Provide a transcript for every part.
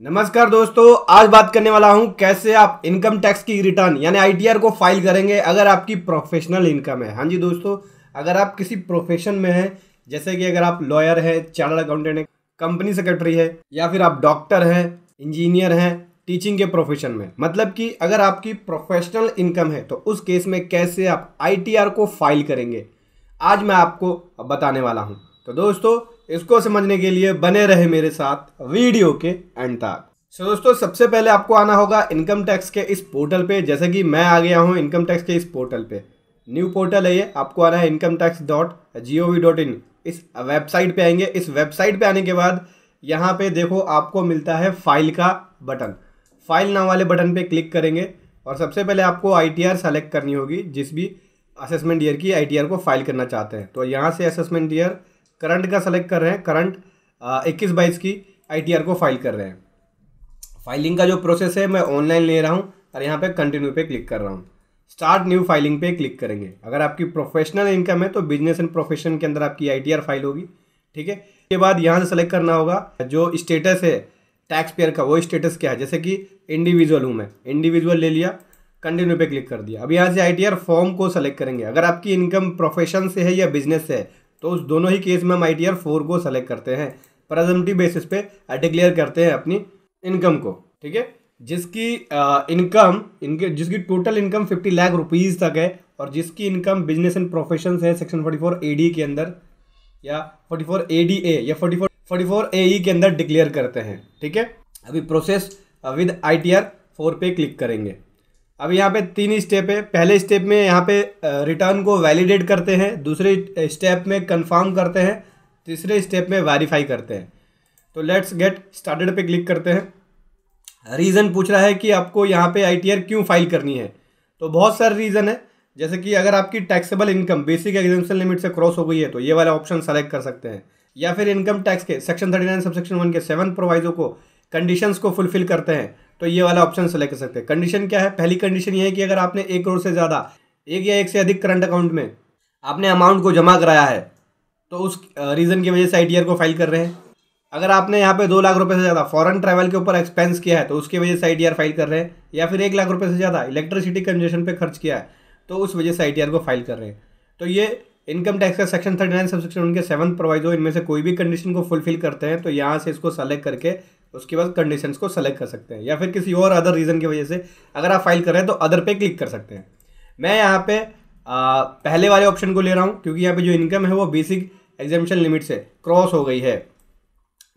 नमस्कार दोस्तों, आज बात करने वाला हूं कैसे आप इनकम टैक्स की रिटर्न यानी आईटीआर को फाइल करेंगे अगर आपकी प्रोफेशनल इनकम है। हाँ जी दोस्तों, अगर आप किसी प्रोफेशन में हैं, जैसे कि अगर आप लॉयर हैं, चार्टर्ड अकाउंटेंट हैं, कंपनी सेक्रेटरी है, या फिर आप डॉक्टर हैं, इंजीनियर हैं, टीचिंग के प्रोफेशन में, मतलब कि अगर आपकी प्रोफेशनल इनकम है तो उस केस में कैसे आप आईटीआर को फाइल करेंगे, आज मैं आपको बताने वाला हूँ। तो दोस्तों, इसको समझने के लिए बने रहे मेरे साथ वीडियो के एंड तक। दोस्तों, सबसे पहले आपको आना होगा इनकम टैक्स के इस पोर्टल पे। जैसे कि मैं आ गया हूँ इनकम टैक्स के इस पोर्टल पे। न्यू पोर्टल है ये, आपको आना है incometax.gov.in। इस वेबसाइट पे आएंगे। इस वेबसाइट पे आने के बाद यहाँ पे देखो आपको मिलता है फाइल का बटन। फाइल नाम वाले बटन पे क्लिक करेंगे और सबसे पहले आपको आईटीआर सेलेक्ट करनी होगी, जिस भी असेसमेंट ईयर की आईटीआर को फाइल करना चाहते हैं। तो यहाँ से असेसमेंट ईयर करंट का सेलेक्ट कर रहे हैं। करंट 21-22 की आईटीआर को फाइल कर रहे हैं। फाइलिंग का जो प्रोसेस है मैं ऑनलाइन ले रहा हूँ और यहाँ पे कंटिन्यू पे क्लिक कर रहा हूँ। स्टार्ट न्यू फाइलिंग पे क्लिक करेंगे। अगर आपकी प्रोफेशनल इनकम है तो बिजनेस एंड प्रोफेशन के अंदर आपकी आईटीआर फाइल होगी। ठीक है, इसके बाद यहाँ से सेलेक्ट करना होगा जो स्टेटस है टैक्स पेयर का, वो स्टेटस क्या है। जैसे कि इंडिविजुअल हूँ मैं, इंडिविजुअल ले लिया, कंटिन्यू पे क्लिक कर दिया। अब यहाँ से आईटीआर फॉर्म को सेलेक्ट करेंगे। अगर आपकी इनकम प्रोफेशन से है या बिजनेस से है तो उस दोनों ही केस में हम आईटीआर 4 को सेलेक्ट करते हैं। प्रेजेंटिव बेसिस पे डिक्लेयर करते हैं अपनी इनकम को। ठीक है, जिसकी टोटल इनकम 50 लाख रुपीज़ तक है और जिसकी इनकम बिजनेस एंड प्रोफेशन है सेक्शन 44 AD के अंदर या 44 ADA या 44 AE के अंदर डिक्लेयर करते हैं। ठीक है, अभी प्रोसेस विद आईटीआर 4 पे क्लिक करेंगे। अब यहाँ पे 3 स्टेप है। पहले स्टेप में यहाँ पे रिटर्न को वैलिडेट करते हैं, दूसरे स्टेप में कंफर्म करते हैं, तीसरे स्टेप में वेरीफाई करते हैं। तो लेट्स गेट स्टार्टेड पे क्लिक करते हैं। रीज़न पूछ रहा है कि आपको यहाँ पे आईटीआर क्यों फाइल करनी है। तो बहुत सारे रीज़न है, जैसे कि अगर आपकी taxable income basic exemption limit से क्रॉस हो गई है तो ये वाला ऑप्शन सेलेक्ट कर सकते हैं, या फिर इनकम टैक्स के सेक्शन 39 सबसेक्शन 1 के 7 प्रोवाइजो को कंडीशंस को फुलफिल करते हैं तो ये वाला ऑप्शन सेलेक्ट कर सकते हैं। कंडीशन क्या है? पहली कंडीशन ये है कि अगर आपने 1 करोड़ से ज़्यादा, एक या एक से अधिक करंट अकाउंट में आपने अमाउंट को जमा कराया है तो उस रीज़न की वजह से आईटीआर को फाइल कर रहे हैं। अगर आपने यहाँ पे 2 लाख रुपए से ज़्यादा फॉरेन ट्रैवल के ऊपर एक्सपेंस किया है तो उसकी वजह से आईटीआर फाइल कर रहे हैं, या फिर 1 लाख रुपए से ज़्यादा इलेक्ट्रिसिटी कंजप्शन पे खर्च किया है तो उस वजह से आईटीआर को फाइल कर रहे हैं। तो ये इनकम टैक्स का सेक्शन 39 सबसेक्शन उनके 7 प्रोवाइजो, इनमें से कोई भी कंडीशन को फुलफिल करते हैं तो यहाँ से इसको सेलेक्ट करके उसके बाद कंडीशंस को सेलेक्ट कर सकते हैं, या फिर किसी और अदर रीज़न की वजह से अगर आप फाइल कर रहे हैं तो अदर पे क्लिक कर सकते हैं। मैं यहाँ पे पहले वाले ऑप्शन को ले रहा हूँ क्योंकि यहाँ पे जो इनकम है वो बेसिक एग्जेम्पशन लिमिट से क्रॉस हो गई है।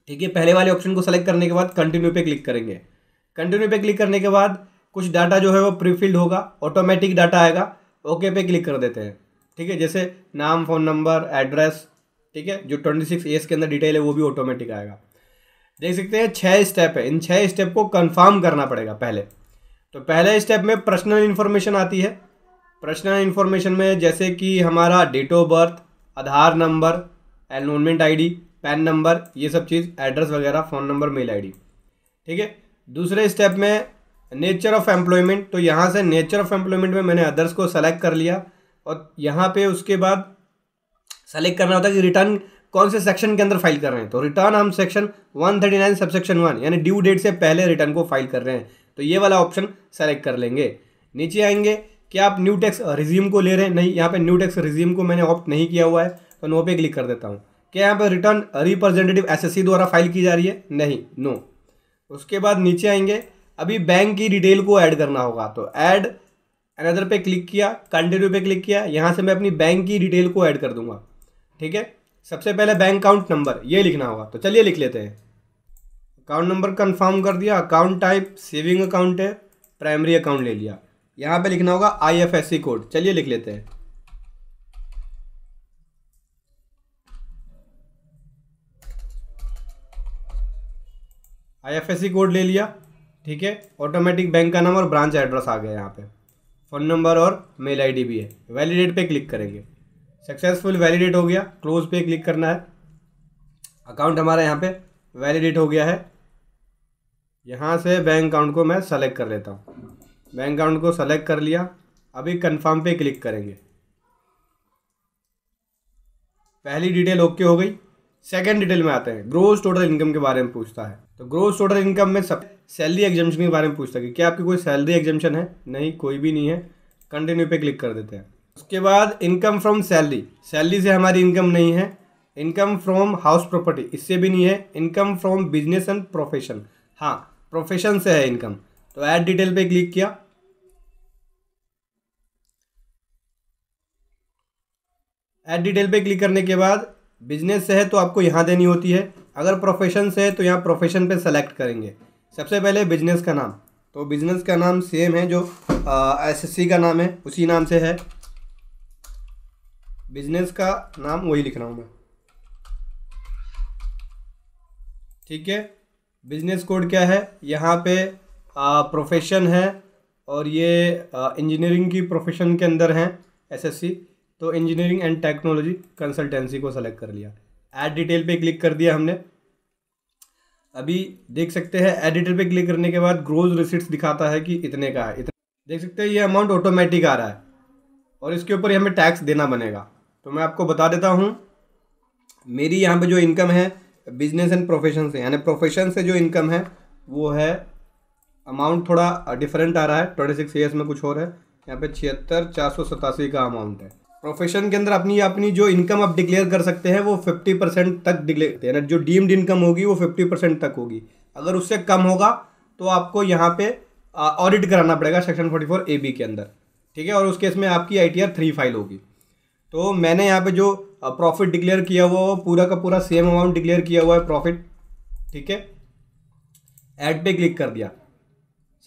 ठीक है, पहले वाले ऑप्शन को सेलेक्ट करने के बाद कंटिन्यू पे क्लिक करेंगे। कंटिन्यू पे क्लिक करने के बाद कुछ डाटा जो है वो प्रीफिल्ड होगा, ऑटोमेटिक डाटा आएगा, ओके पे क्लिक कर देते हैं। ठीक है, जैसे नाम, फ़ोन नंबर, एड्रेस। ठीक है, जो 26 एज के अंदर डिटेल है वो भी ऑटोमेटिक आएगा। देख सकते हैं 6 स्टेप है, इन 6 स्टेप को कंफर्म करना पड़ेगा पहले। तो पहले स्टेप में पर्सनल इन्फॉर्मेशन आती है। पर्सनल इन्फॉर्मेशन में जैसे कि हमारा date of birth, Aadhaar number, enrolment ID, PAN number, ये सब चीज़, एड्रेस वगैरह, फ़ोन नंबर, मेल आईडी। ठीक है, दूसरे स्टेप में नेचर ऑफ एम्प्लॉयमेंट। तो यहाँ से नेचर ऑफ एम्प्लॉयमेंट में मैंने अदर्स को सेलेक्ट कर लिया और यहाँ पे उसके बाद सेलेक्ट करना होता है कि रिटर्न कौन से सेक्शन के अंदर फाइल कर रहे हैं। तो रिटर्न हम सेक्शन 139 सबसेक्शन 1 यानी ड्यू डेट से पहले रिटर्न को फाइल कर रहे हैं तो ये वाला ऑप्शन सेलेक्ट कर लेंगे। नीचे आएंगे कि आप न्यू टैक्स रिज्यूम को ले रहे हैं, नहीं, यहाँ पे न्यू टैक्स रिज्यूम को मैंने ऑप्ट नहीं किया हुआ है तो नो पे क्लिक कर देता हूँ। क्या यहाँ पे रिटर्न रिप्रेजेंटेटिव एसएससी द्वारा फाइल की जा रही है? नहीं, नो। उसके बाद नीचे आएंगे, अभी बैंक की डिटेल को ऐड करना होगा तो ऐड अनदर पे क्लिक किया, कंटिन्यू पे क्लिक किया। यहाँ से मैं अपनी बैंक की डिटेल को ऐड कर दूंगा। ठीक है, सबसे पहले बैंक अकाउंट नंबर ये लिखना होगा, तो चलिए लिख लेते हैं। अकाउंट नंबर कंफर्म कर दिया, अकाउंट टाइप सेविंग अकाउंट है, प्राइमरी अकाउंट ले लिया। यहाँ पे लिखना होगा IFSC कोड, चलिए लिख लेते हैं। IFSC कोड ले लिया। ठीक है, ऑटोमेटिक बैंक का नाम और ब्रांच एड्रेस आ गया। यहाँ पे फ़ोन नंबर और मेल आईडी भी है। वैलिडेट पे क्लिक करेंगे, सक्सेसफुल वैलिडेट हो गया, क्लोज पे क्लिक करना है। अकाउंट हमारा यहाँ पे वैलिडेट हो गया है। यहाँ से बैंक अकाउंट को मैं सेलेक्ट कर लेता हूँ। बैंक अकाउंट को सेलेक्ट कर लिया, अभी कंफर्म पे क्लिक करेंगे। पहली डिटेल ओके हो गई। सेकंड डिटेल में आते हैं, ग्रोस टोटल इनकम के बारे में पूछता है। तो ग्रोस टोटल इनकम में सब सैलरी एग्जाम्शन के बारे में पूछता है कि क्या आपकी कोई सैलरी एग्जाम्शन है, नहीं कोई भी नहीं है, कंटिन्यू पे क्लिक कर देते हैं। उसके बाद इनकम फ्रॉम सैलरी, सैलरी से हमारी इनकम नहीं है। इनकम फ्रॉम हाउस प्रॉपर्टी, इससे भी नहीं है। Income from business and profession, हाँ प्रोफेशन से है इनकम, तो ऐड डिटेल पे क्लिक किया। ऐड डिटेल पे क्लिक करने के बाद बिजनेस से है तो आपको यहाँ देनी होती है, अगर प्रोफेशन से है तो यहाँ प्रोफेशन पे सेलेक्ट करेंगे। सबसे पहले बिजनेस का नाम, तो बिजनेस का नाम सेम है जो एसएससी का नाम है, उसी नाम से है। बिजनेस का नाम वही लिख रहा हूँ मैं, ठीक है। बिजनेस कोड क्या है, यहाँ पे प्रोफेशन है और ये इंजीनियरिंग की प्रोफेशन के अंदर है एसएससी, तो इंजीनियरिंग एंड टेक्नोलॉजी कंसल्टेंसी को सेलेक्ट कर लिया। ऐड डिटेल पे क्लिक कर दिया हमने। अभी देख सकते हैं ऐड डिटेल पे क्लिक करने के बाद ग्रोस रिसीट्स दिखाता है कि इतने का है, इतना देख सकते हैं ये अमाउंट ऑटोमेटिक आ रहा है और इसके ऊपर हमें टैक्स देना बनेगा। तो मैं आपको बता देता हूँ, मेरी यहाँ पे जो इनकम है बिजनेस एंड प्रोफेशन से, यानी प्रोफेशन से जो इनकम है वो है, अमाउंट थोड़ा डिफरेंट आ रहा है, 26 ईयर्स में कुछ और है, यहाँ पे 76,487 का अमाउंट है। प्रोफेशन के अंदर अपनी जो इनकम आप डिक्लेयर कर सकते हैं वो 50% तक डिक्लेयर, यानी जो डीम्ड इनकम होगी वो 50% तक होगी। अगर उससे कम होगा तो आपको यहाँ पे ऑडिट कराना पड़ेगा सेक्शन 44AB के अंदर, ठीक है। और उस केस में आपकी ITR 3 फाइल होगी। तो मैंने यहाँ पे जो प्रॉफिट डिक्लेयर किया हुआ वो पूरा का पूरा सेम अमाउंट डिक्लेयर किया हुआ है प्रॉफिट, ठीक है। ऐड पे क्लिक कर दिया।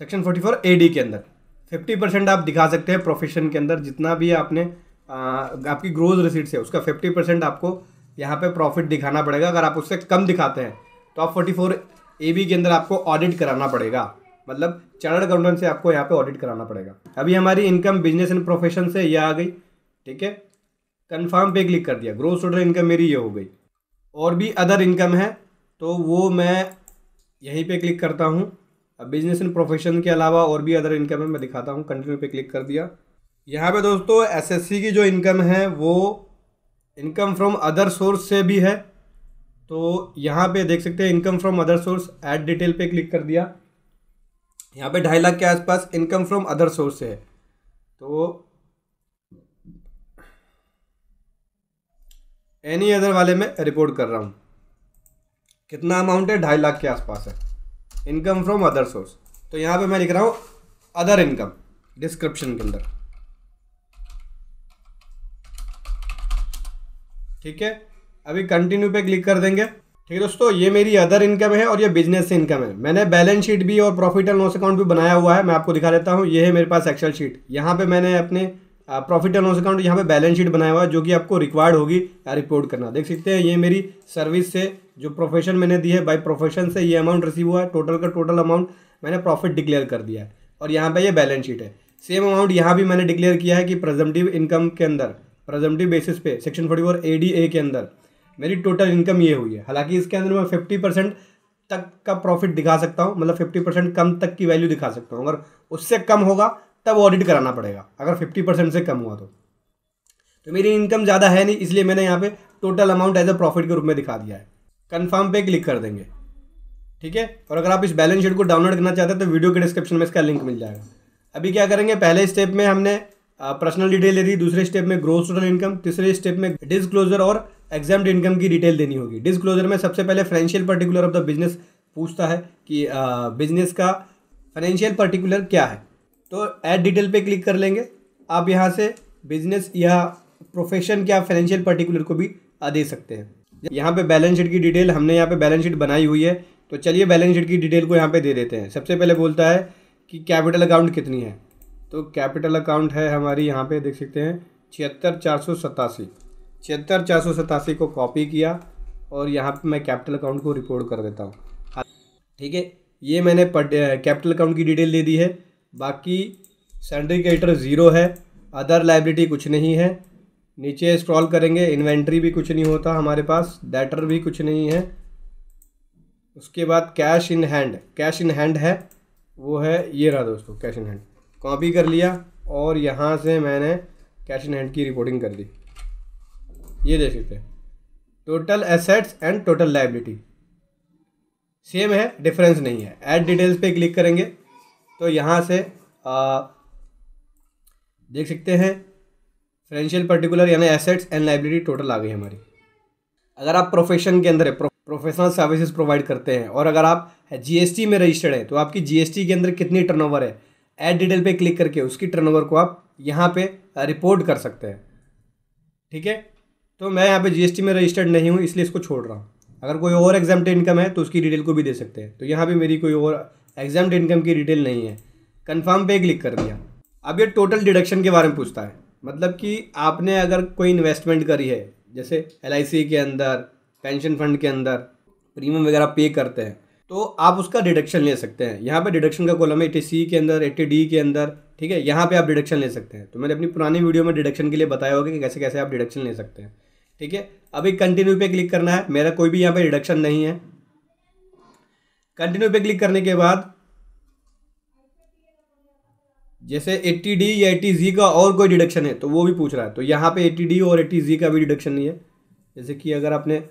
सेक्शन 44AD के अंदर 50% आप दिखा सकते हैं प्रोफेशन के अंदर, जितना भी आपने आपकी ग्रोस रिसीट्स है उसका 50% आपको यहाँ पे प्रॉफिट दिखाना पड़ेगा। अगर आप उससे कम दिखाते हैं तो आप 44AB के अंदर आपको ऑडिट कराना पड़ेगा, मतलब चार्टर्ड अकाउंटेंट से आपको यहाँ पे ऑडिट कराना पड़ेगा। अभी हमारी इनकम बिजनेस एंड प्रोफेशन से ये आ गई, ठीक है। कंफर्म पे क्लिक कर दिया। ग्रोस टोटल इनकम मेरी ये हो गई। और भी अदर इनकम है तो वो मैं यहीं पे क्लिक करता हूँ। अब बिजनेस एंड प्रोफेशन के अलावा और भी अदर इनकम है, मैं दिखाता हूँ। कंटिन्यू पे क्लिक कर दिया। यहाँ पे दोस्तों एसएससी की जो इनकम है वो इनकम फ्रॉम अदर सोर्स से भी है, तो यहाँ पे देख सकते हैं income from other source. Add detail पे क्लिक कर दिया। यहाँ पे 2.5 लाख के आसपास इनकम फ्रॉम अदर सोर्स से है, तो एनी अदर वाले में रिपोर्ट कर रहा हूँ। कितना अमाउंट है, 2.5 लाख के आसपास है इनकम फ्रॉम अदर सोर्स। तो यहाँ पे मैं लिख रहा हूँ अदर इनकम डिस्क्रिप्शन के अंदर, ठीक है। अभी कंटिन्यू पे क्लिक कर देंगे, ठीक है दोस्तों। ये मेरी अदर इनकम है और ये बिजनेस से इनकम है। मैंने बैलेंस शीट भी और प्रॉफिट एंड लॉस अकाउंट भी बनाया हुआ है, मैं आपको दिखा देता हूँ। ये है मेरे पास एक्सेल शीट, यहाँ पे मैंने अपने प्रॉफिट एंड लॉस अकाउंट यहाँ पे बैलेंस शीट बनाया हुआ है, जो कि आपको रिक्वायर्ड होगी रिपोर्ट करना। देख सकते हैं ये मेरी सर्विस से जो प्रोफेशन मैंने दी है, बाय प्रोफेशन से ये अमाउंट रिसीव हुआ है। टोटल का टोटल अमाउंट मैंने प्रॉफिट डिक्लेयर कर दिया है और यहाँ पे ये बैलेंस शीट है। सेम अमाउंट यहाँ भी मैंने डिक्लेयर किया है कि प्रेजम्पटिव इनकम के अंदर, प्रेजम्पटिव बेसिस पे सेक्शन 44ADA के अंदर मेरी टोटल इनकम ये हुई है। हालांकि इसके अंदर मैं 50% तक का प्रॉफिट दिखा सकता हूँ, मतलब 50% कम तक की वैल्यू दिखा सकता हूँ। अगर उससे कम होगा तब ऑडिट कराना पड़ेगा, अगर 50% से कम हुआ तो मेरी इनकम ज़्यादा है नहीं, इसलिए मैंने यहाँ पे total amount as a profit के रूप में दिखा दिया है। कंफर्म पे क्लिक कर देंगे, ठीक है। और अगर आप इस बैलेंस शीट को डाउनलोड करना चाहते हैं तो वीडियो के डिस्क्रिप्शन में इसका लिंक मिल जाएगा। अभी क्या करेंगे, पहले स्टेप में हमने पर्सनल डिटेल दे दी, दूसरे स्टेप में ग्रोस टोटल इनकम, तीसरे स्टेप में डिस्क्लोजर और एग्जाम्प्ट इनकम की डिटेल देनी होगी। डिस्क्लोजर में सबसे पहले financial particular of the business पूछता है कि बिजनेस का फाइनेंशियल पर्टिकुलर क्या है, तो ऐड डिटेल पे क्लिक कर लेंगे। आप यहाँ से बिजनेस या प्रोफेशन के आप फाइनेंशियल पर्टिकुलर को भी दे सकते हैं। यहाँ पे बैलेंस शीट की डिटेल हमने यहाँ पे बैलेंस शीट बनाई हुई है, तो चलिए बैलेंस शीट की डिटेल को यहाँ पे दे देते हैं। सबसे पहले बोलता है कि कैपिटल अकाउंट कितनी है, तो कैपिटल अकाउंट है हमारी, यहाँ पे देख सकते हैं 76,487। 76,487 को कॉपी किया और यहाँ पे मैं कैपिटल अकाउंट को रिपोर्ट कर देता हूँ, ठीक है। ये मैंने कैपिटल अकाउंट की डिटेल दे दी है। बाकी सैलरी क्रेडिटर 0 है, अदर लायबिलिटी कुछ नहीं है। नीचे स्क्रॉल करेंगे, इन्वेंट्री भी कुछ नहीं होता हमारे पास, डेटर भी कुछ नहीं है। उसके बाद cash in hand, cash in hand है वो है, ये रहा दोस्तों कैश इन हैंड, कॉपी कर लिया और यहाँ से मैंने कैश इन हैंड की रिपोर्टिंग कर दी। ये देख सकते हैं total assets and total liability same है, डिफरेंस नहीं है। ऐड डिटेल्स पे क्लिक करेंगे तो यहाँ से देख सकते हैं फाइनेंशियल पर्टिकुलर यानी एसेट्स एंड लायबिलिटी टोटल आ गई हमारी। अगर आप प्रोफेशन के अंदर प्रोफेशनल सर्विसेज प्रोवाइड करते हैं और अगर आप जीएसटी में रजिस्टर्ड हैं तो आपकी जीएसटी के अंदर कितनी टर्नओवर है, ऐड डिटेल पे क्लिक करके उसकी टर्नओवर को आप यहाँ पे रिपोर्ट कर सकते हैं। ठीक है, तो मैं यहाँ पे जीएसटी में रजिस्टर्ड नहीं हूँ इसलिए इसको छोड़ रहा हूँ। अगर कोई और एग्जाम्प्ट इनकम है तो उसकी डिटेल को भी दे सकते हैं। तो यहाँ पे मेरी कोई और एग्जाम्प्ट इनकम की डिटेल नहीं है। कन्फर्म पे क्लिक कर दिया। अब ये टोटल डिडक्शन के बारे में पूछता है, मतलब कि आपने अगर कोई इन्वेस्टमेंट करी है जैसे एलआईसी के अंदर, पेंशन फंड के अंदर प्रीमियम वगैरह पे करते हैं तो आप उसका डिडक्शन ले सकते हैं। यहाँ पे डिडक्शन का कॉलम है 80C के अंदर, 80D के अंदर। ठीक है, यहाँ पे आप डिडक्शन ले सकते हैं। तो मैंने अपनी पुरानी वीडियो में डिडक्शन के लिए बताया होगा कि कैसे कैसे आप डिडक्शन ले सकते हैं। ठीक है, अभी कंटिन्यू पे क्लिक करना है। मेरा कोई भी यहाँ पे डिडक्शन नहीं है। कंटिन्यू पे क्लिक करने के बाद जैसे 80D या 80Z का और कोई डिडक्शन है तो वो भी पूछ रहा है। तो यहाँ पे 80D और 80Z का भी डिडक्शन नहीं है। जैसे कि अगर आपने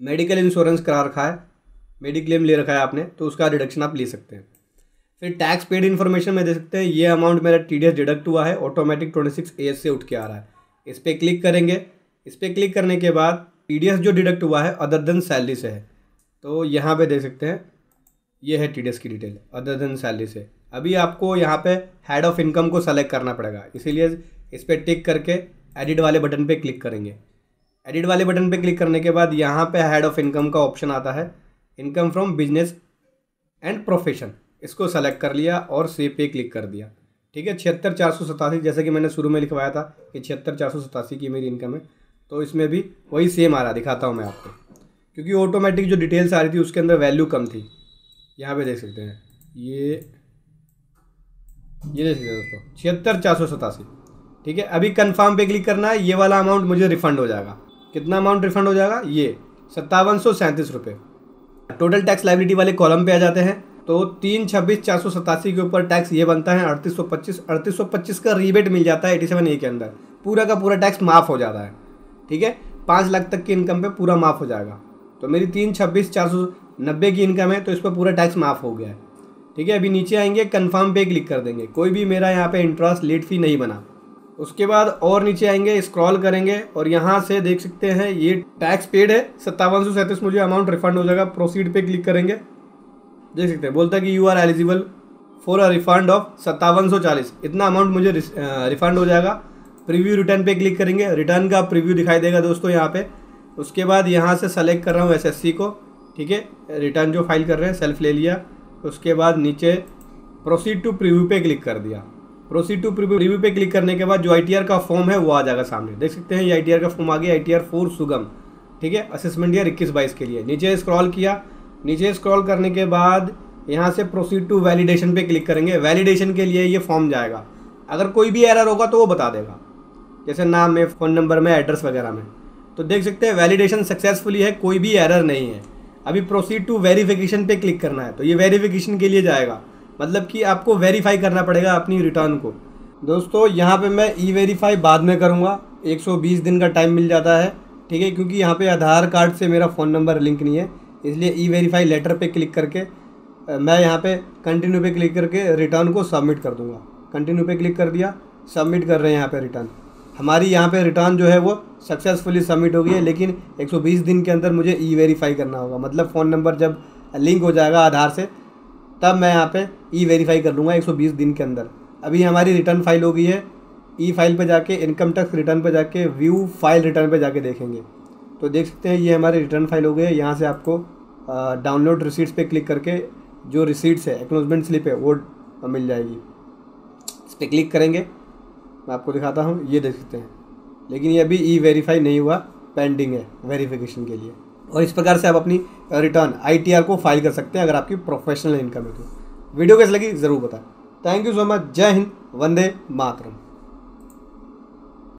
मेडिकल इंश्योरेंस करा रखा है, मेडिक्लेम ले रखा है आपने, तो उसका डिडक्शन आप ले सकते हैं। फिर टैक्स पेड इन्फॉर्मेशन में दे सकते हैं ये अमाउंट मेरा TDS डिडक्ट हुआ है, ऑटोमेटिक 26AS से उठ के आ रहा है। इस पर क्लिक करेंगे। इस पर क्लिक करने के बाद TDS जो डिडक्ट हुआ है अदर देन सैलरी से है, तो यहाँ पे देख सकते हैं ये है TDS की डिटेल अदर देन सैलरी से। अभी आपको यहाँ पे हेड ऑफ इनकम को सेलेक्ट करना पड़ेगा, इसीलिए इस पर टिक करके एडिट वाले बटन पे क्लिक करेंगे। एडिट वाले बटन पे क्लिक करने के बाद यहाँ पे हेड ऑफ इनकम का ऑप्शन आता है, income from business and profession, इसको सेलेक्ट कर लिया और सेव पे क्लिक कर दिया। ठीक है, 76,487 जैसे कि मैंने शुरू में लिखवाया था कि 76,487 की मेरी इनकम है, तो इसमें भी वही सेम आ रहा, दिखाता हूँ मैं आपको, क्योंकि ऑटोमेटिक जो डिटेल्स आ रही थी उसके अंदर वैल्यू कम थी। यहाँ पे देख सकते हैं ये देख सकते हैं दोस्तों 76,487। ठीक है, अभी कंफर्म पे क्लिक करना है। ये वाला अमाउंट मुझे रिफंड हो जाएगा। कितना अमाउंट रिफंड हो जाएगा? ये 5737 रुपये। टोटल टैक्स लायबिलिटी वाले कॉलम पे आ जाते हैं तो 3/26/487 के ऊपर टैक्स ये बनता है 3825 का रीबेट मिल जाता है 87A के अंदर, पूरा का पूरा टैक्स माफ़ हो जाता है। ठीक है, 5 लाख तक की इनकम पे पूरा माफ़ हो जाएगा। तो मेरी 3/26/490 की इनकम है तो इस पर पूरा टैक्स माफ़ हो गया है। ठीक है, अभी नीचे आएंगे, कन्फर्म पे क्लिक कर देंगे। कोई भी मेरा यहाँ पे इंटरेस्ट लेट फी नहीं बना। उसके बाद और नीचे आएंगे, स्क्रॉल करेंगे और यहाँ से देख सकते हैं ये टैक्स पेड है 5737, मुझे अमाउंट रिफंड हो जाएगा। प्रोसीड पे क्लिक करेंगे, देख सकते हैं बोलता है कि you are eligible for a refund of 5740, इतना अमाउंट मुझे रिफंड हो जाएगा। प्रीव्यू रिटर्न पे क्लिक करेंगे, रिटर्न का प्रीव्यू दिखाई देगा दोस्तों यहाँ पे। उसके बाद यहाँ से सेलेक्ट कर रहा हूँ SSC को। ठीक है, रिटर्न जो फाइल कर रहे हैं सेल्फ ले लिया। उसके बाद नीचे प्रोसीड टू प्रीव्यू पे क्लिक कर दिया। प्रोसीड टू प्रीव्यू पे क्लिक करने के बाद जो ITR का फॉर्म है वो आ जाएगा सामने, देख सकते हैं ये ITR का फॉर्म आ गया, ITR 4 सुगम। ठीक है, असेसमेंट ईयर 21-22 के लिए। नीचे स्क्रॉल किया, नीचे स्क्रॉल करने के बाद यहाँ से प्रोसीड टू वैलिडेशन पे क्लिक करेंगे। वैलिडेशन के लिए ये फॉर्म जाएगा, अगर कोई भी एरर होगा तो वो बता देगा, जैसे नाम में, फ़ोन नंबर में, एड्रेस वगैरह में। तो देख सकते हैं वैलिडेशन सक्सेसफुली है, कोई भी एरर नहीं है। अभी प्रोसीड टू वेरिफिकेशन पे क्लिक करना है, तो ये वेरिफिकेशन के लिए जाएगा, मतलब कि आपको वेरीफाई करना पड़ेगा अपनी रिटर्न को। दोस्तों यहाँ पे मैं E-वेरीफाई बाद में करूँगा, 120 दिन का टाइम मिल जाता है। ठीक है, क्योंकि यहाँ पे आधार कार्ड से मेरा फ़ोन नंबर लिंक नहीं है, इसलिए E-वेरीफाई लेटर पे क्लिक करके मैं यहाँ पे कंटिन्यू पे क्लिक करके रिटर्न को सबमिट कर दूँगा। कंटिन्यू पे क्लिक कर दिया, सबमिट कर रहे हैं यहाँ पे रिटर्न। हमारी यहाँ पे रिटर्न जो है वो सक्सेसफुली सबमिट हो गई है, लेकिन 120 दिन के अंदर मुझे E-वेरीफाई करना होगा, मतलब फ़ोन नंबर जब लिंक हो जाएगा आधार से तब मैं यहाँ पे E-वेरीफाई कर लूँगा 120 दिन के अंदर। अभी हमारी रिटर्न फाइल हो गई है। E-फाइल पे जाके, इनकम टैक्स रिटर्न पे जाके, व्यू फाइल रिटर्न पे जाके देखेंगे तो देख सकते हैं ये हमारी रिटर्न फाइल हो गई है। यहाँ से आपको डाउनलोड रिसीट्स पे क्लिक करके जो रिसीट्स है, एक्नॉलेजमेंट स्लिप है, वो मिल जाएगी। इस पर क्लिक करेंगे, मैं आपको दिखाता हूँ, ये देख सकते हैं, लेकिन ये अभी E-वेरीफाई नहीं हुआ, पेंडिंग है वेरिफिकेशन के लिए। और इस प्रकार से आप अपनी रिटर्न ITR को फाइल कर सकते हैं अगर आपकी प्रोफेशनल इनकम है तो। वीडियो कैसी लगी ज़रूर बताएं। Thank you so much. जय हिंद, वंदे मातरम।